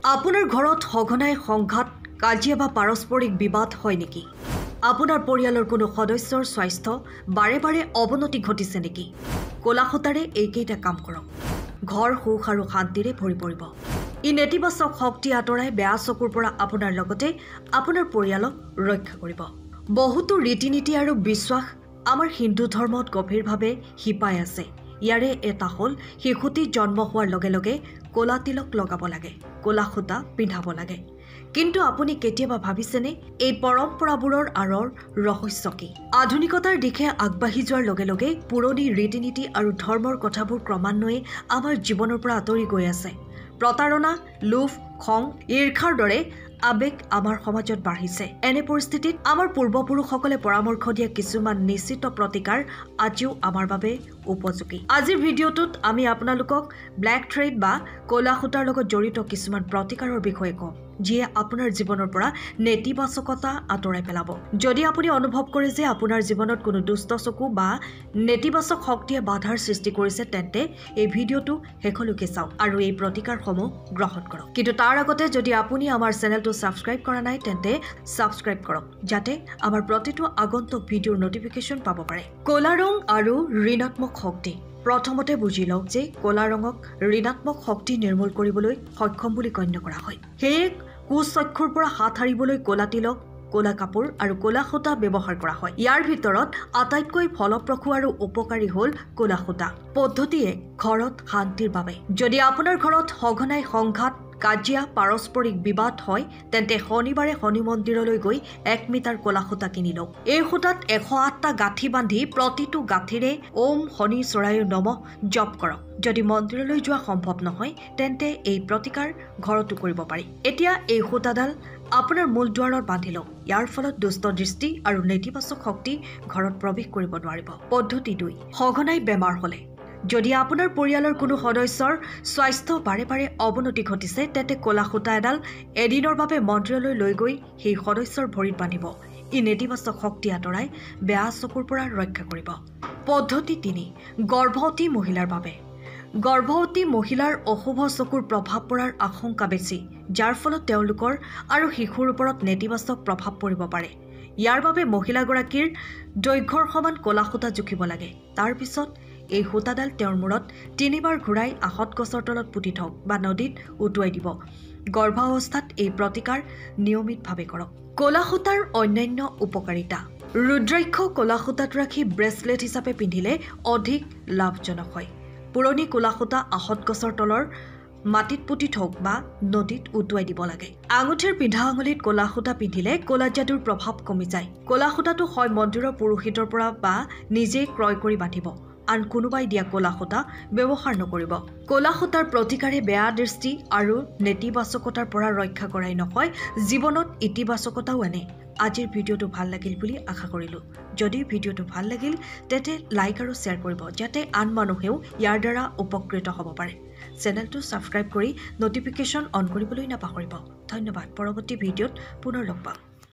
আপোনাৰ ঘৰত সঘনাই সংঘাত কাজিয়া বা পাৰস্পৰিক বিবাদ হয় নেকি? আপোনাৰ পৰিয়ালৰ কোনো সদস্যৰ স্বাস্থ্য বাৰে বাৰে অৱনতি ঘটিছে নেকি? কোলাসুতাৰে এইকেইটা কাম কৰক। ঘৰ সুখ আৰু শান্তিৰে ভৰি পৰিব। ই নেতিবাচক শক্তি আঁতৰাই বেয়া চকুৰ পৰা আপোনাৰ লগতে আপোনাৰ পৰিয়ালক ৰক্ষা কৰিব। বহুতো ৰীতি নীতি আৰু বিশ্বাস আমাৰ হিন্দু ধৰ্মত গভীৰভাৱে শিপাই আছে। ইয়াৰে এটা হ'ল শিশুটি জন্ম হোৱাৰ লগে লগে কোলা তিলক লগাব লাগে, কোলা সূতা পিন্ধাব লাগে। কিন্তু আপুনি কেতিয়াবা ভাবিছেনে এই পৰম্পৰাবোৰৰ আঁৰৰ ৰহস্য কি? আধুনিকতাৰ দিশে আগবাঢ়ি যোৱাৰ লগে লগে পুৰণি ৰীতি নীতি আৰু ধৰ্মৰ কথাবোৰ ক্ৰমান্বয়ে আমাৰ জীৱনৰ পৰা আঁতৰি গৈ আছে। প্ৰতাৰণা, লোভ, খং, ঈৰ্ষাৰ দৰে আবেগ আমাৰ সমাজত বাঢ়িছে। এনে পৰিস্থিতিত আমাৰ পূৰ্বপুৰুষসকলে পৰামৰ্শ দিয়া কিছুমান নিশ্চিত প্ৰতিকাৰ আজিও আমাৰ বাবে উপযোগী। আজিৰ ভিডিঅ'টোত আমি আপোনালোকক ব্লেক থ্ৰেড বা ক'লা সূতাৰ লগত জড়িত কিছুমান প্ৰতিকাৰৰ বিষয়ে ক'ম, যিয়ে আপোনাৰ জীৱনৰ পৰা নেতিবাচকতা আঁতৰাই পেলাব। যদি আপুনি অনুভৱ কৰে যে আপোনাৰ জীৱনত কোনো দুষ্ট চকু বা নেতিবাচক শক্তিয়ে বাধাৰ সৃষ্টি কৰিছে, তেন্তে এই ভিডিঅ'টো শেষলৈকে চাওক আৰু এই প্ৰতিকাৰসমূহ গ্ৰহণ কৰক। কিন্তু তাৰ আগতে যদি আপুনি আমাৰ চেনেলটো ছাবস্ক্ৰাইব কৰা নাই, তেন্তে ছাবস্ক্ৰাইব কৰক, যাতে আমাৰ প্ৰতিটো আগন্তুক ভিডিঅ'ৰ নটিফিকেশ্যন পাব পাৰে। ক'লা ৰং আৰু ঋণাত্মক শক্তি। প্ৰথমতে বুজি লওক যে ক'লা ৰঙক ঋণাত্মক শক্তি নিৰ্মূল কৰিবলৈ সক্ষম বুলি গণ্য কৰা হয়। সেয়ে কুচক্ষুৰ পৰা হাত সাৰিবলৈ ক'লা তিলক, ক'লা কাপোৰ আৰু ক'লা সূতা ব্যৱহাৰ কৰা হয়। ইয়াৰ ভিতৰত আটাইতকৈ ফলপ্ৰসূ আৰু উপকাৰী হ'ল ক'লা সূতা। পদ্ধতিয়ে ঘৰত শান্তিৰ বাবে। যদি আপোনাৰ ঘৰত সঘনাই সংঘাত, কাজিয়া, পাৰস্পৰিক বিবাদ হয়, তেন্তে শনিবাৰে শনি মন্দিৰলৈ গৈ 1 মিটাৰ ক'লা সূতা কিনি লওক। এই সূতাত 108টা গাঁঠি বান্ধি প্ৰতিটো গাঁঠিৰে ওম শনি চৰায় নমঃ জপ কৰক। যদি মন্দিৰলৈ যোৱা সম্ভৱ নহয়, তেন্তে এই প্ৰতিকাৰ ঘৰতো কৰিব পাৰি। এতিয়া এই সূতাডাল আপোনাৰ মূল দুৱাৰত বান্ধি লওক। ইয়াৰ ফলত দুষ্ট দৃষ্টি আৰু নেতিবাচক শক্তি ঘৰত প্ৰৱেশ কৰিব নোৱাৰিব। পদ্ধতি 2। সঘনাই বেমাৰ হ'লে। যদি আপোনাৰ পৰিয়ালৰ কোনো সদস্যৰ স্বাস্থ্য বাৰে বাৰে অৱনতি ঘটিছে, তেন্তে ক'লা সূতা এডাল এদিনৰ বাবে মন্দিৰলৈ লৈ গৈ সেই সদস্যৰ ভৰিত বান্ধিব। ই নেতিবাচক শক্তি আঁতৰাই বেয়া চকুৰ পৰা ৰক্ষা কৰিব। পদ্ধতি 3। গৰ্ভৱতী মহিলাৰ বাবে। গৰ্ভৱতী মহিলাৰ অশুভ চকুৰ প্ৰভাৱ পৰাৰ আশংকা বেছি, যাৰ ফলত তেওঁলোকৰ আৰু শিশুৰ ওপৰত নেতিবাচক প্ৰভাৱ পৰিব পাৰে। ইয়াৰ বাবে মহিলাগৰাকীৰ দৈৰ্ঘ্যৰ সমান ক'লা সূতা জুখিব লাগে। তাৰ পিছত এই সূতাডাল তেওঁৰ মূৰত 3 বাৰ ঘূৰাই আহঁত গছৰ তলত পুতি থওক বা নদীত উটুৱাই দিব। গৰ্ভাৱস্থাত এই প্ৰতিকাৰ নিয়মিতভাৱে কৰক। ক'লা সূতাৰ অন্যান্য উপকাৰিতা। ৰুদ্ৰাক্ষ ক'লা সূতাত ৰাখি ব্ৰেচলেট হিচাপে পিন্ধিলে অধিক লাভজনক হয়। পুৰণি ক'লা সূতা আহঁত গছৰ তলৰ মাটিত পুতি থওক বা নদীত উটুৱাই দিব লাগে। আঙুঠিৰ পিন্ধা আঙুলিত ক'লা সূতা পিন্ধিলে ক'লা যাদুৰ প্ৰভাৱ কমি যায়। ক'লা সূতাটো হয় মন্দিৰৰ পুৰোহিতৰ পৰা বা নিজেই ক্ৰয় কৰি বান্ধিব। আন কোনোবাই দিয়া ক'লা সূতা ব্যৱহাৰ নকৰিব। ক'লা সূতাৰ প্ৰতিকাৰে বেয়া দৃষ্টি আৰু নেতিবাচকতাৰ পৰা ৰক্ষা কৰাই নহয়, জীৱনত ইতিবাচকতাও আনে। আজিৰ ভিডিঅ'টো ভাল লাগিল বুলি আশা কৰিলোঁ। যদি ভিডিঅ'টো ভাল লাগিল, তেন্তে লাইক আৰু শ্বেয়াৰ কৰিব, যাতে আন মানুহেও ইয়াৰ দ্বাৰা উপকৃত হ'ব পাৰে। চেনেলটো ছাবস্ক্ৰাইব কৰি নটিফিকেশ্যন অন কৰিবলৈ নাপাহৰিব। ধন্যবাদ। পৰৱৰ্তী ভিডিঅ'ত পুনৰ লগ পাম।